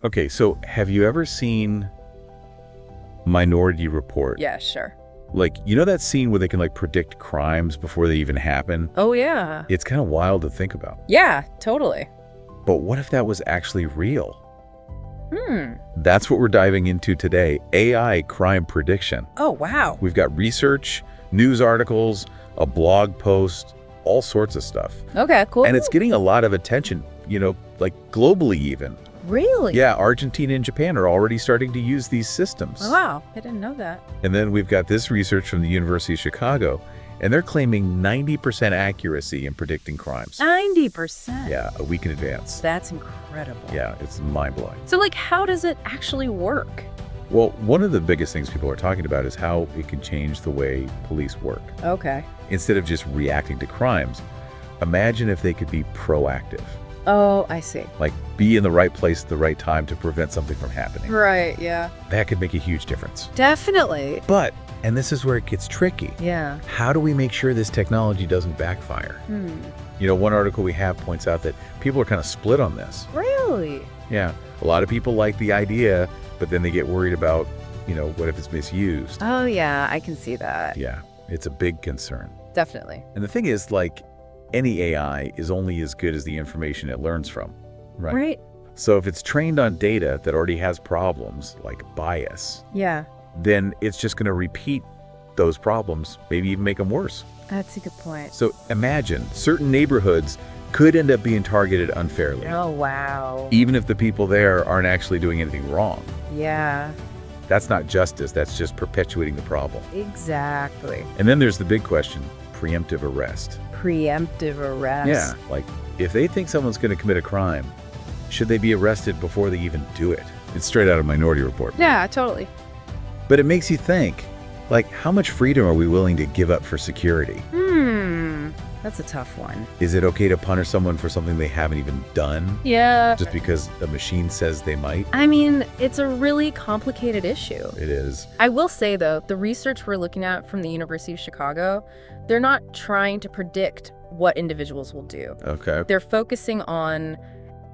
Okay, so have you ever seen Minority Report? Yeah, sure. Like, you know that scene where they can like predict crimes before they even happen? Oh, yeah. It's kind of wild to think about. Yeah, totally. But what if that was actually real? Hmm. That's what we're diving into today, AI crime prediction. Oh, wow. We've got research, news articles, a blog post, all sorts of stuff. Okay, cool. And it's getting a lot of attention, like globally even. Really? Yeah, Argentina and Japan are already starting to use these systems. Oh, wow, I didn't know that. And then we've got this research from the University of Chicago, and they're claiming 90% accuracy in predicting crimes. 90%? Yeah, a week in advance. That's incredible. Yeah, it's mind-blowing. So, like, how does it actually work? Well, one of the biggest things people are talking about is how it can change the way police work. Okay. Instead of just reacting to crimes, imagine if they could be proactive. Oh, I see. Like, be in the right place at the right time to prevent something from happening. Right, yeah. That could make a huge difference. Definitely. But, and this is where it gets tricky, Yeah. how do we make sure this technology doesn't backfire? One article we have points out that people are kind of split on this. Really? Yeah, a lot of people like the idea, but then they get worried about, what if it's misused? Oh, yeah, I can see that. Yeah, it's a big concern. Definitely. And the thing is, like, any AI is only as good as the information it learns from, right? Right. So if it's trained on data that already has problems, like bias, Yeah, then it's just going to repeat those problems, maybe even make them worse. that's a good point. So imagine certain neighborhoods could end up being targeted unfairly, Oh, wow. even if the people there aren't actually doing anything wrong. Yeah, That's not justice, that's just perpetuating the problem. exactly. And then there's the big question, preemptive arrest. Preemptive arrest. Yeah, like if they think someone's going to commit a crime, should they be arrested before they even do it? It's straight out of Minority Report. Yeah, totally. But it makes you think, like, how much freedom are we willing to give up for security? That's a tough one. Is it okay to punish someone for something they haven't even done Yeah. just because a machine says they might? I mean, it's a really complicated issue. It is. I will say, though, the research we're looking at from the University of Chicago, they're not trying to predict what individuals will do. Okay. They're focusing on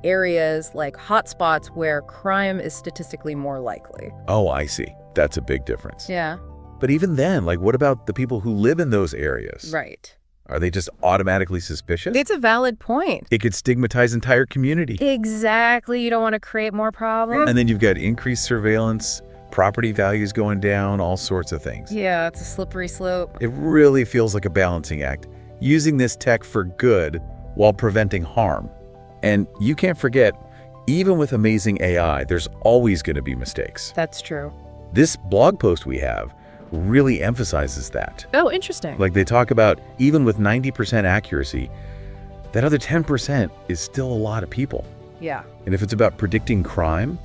areas like hotspots where crime is statistically more likely. Oh, I see. That's a big difference. Yeah. But even then, like, what about the people who live in those areas? Right. Are they just automatically suspicious? It's a valid point. It could stigmatize entire community. Exactly. You don't want to create more problems. And then you've got increased surveillance, property values going down, all sorts of things. Yeah, it's a slippery slope. It really feels like a balancing act, using this tech for good while preventing harm. And you can't forget, even with amazing AI, there's always going to be mistakes. That's true. This blog post we have really emphasizes that. Oh, interesting. Like they talk about, even with 90% accuracy, that other 10% is still a lot of people. Yeah. And if it's about predicting crime,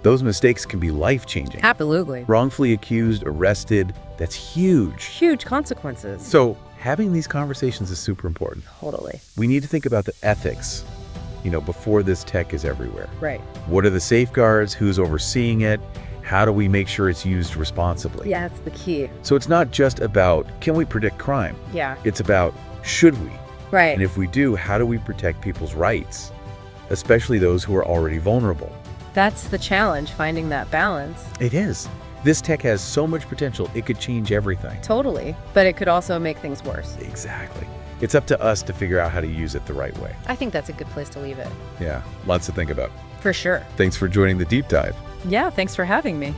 those mistakes can be life-changing. Absolutely. Wrongfully accused, arrested, that's huge. Huge consequences. So having these conversations is super important. Totally. We need to think about the ethics, before this tech is everywhere. Right. What are the safeguards? Who's overseeing it? How do we make sure it's used responsibly? Yeah, that's the key. So it's not just about, can we predict crime? Yeah. It's about, should we? Right. And if we do, how do we protect people's rights, especially those who are already vulnerable? That's the challenge, finding that balance. It is. This tech has so much potential, it could change everything. Totally. But it could also make things worse. Exactly. It's up to us to figure out how to use it the right way. I think that's a good place to leave it. Yeah, lots to think about. For sure. Thanks for joining the deep dive. Yeah, thanks for having me.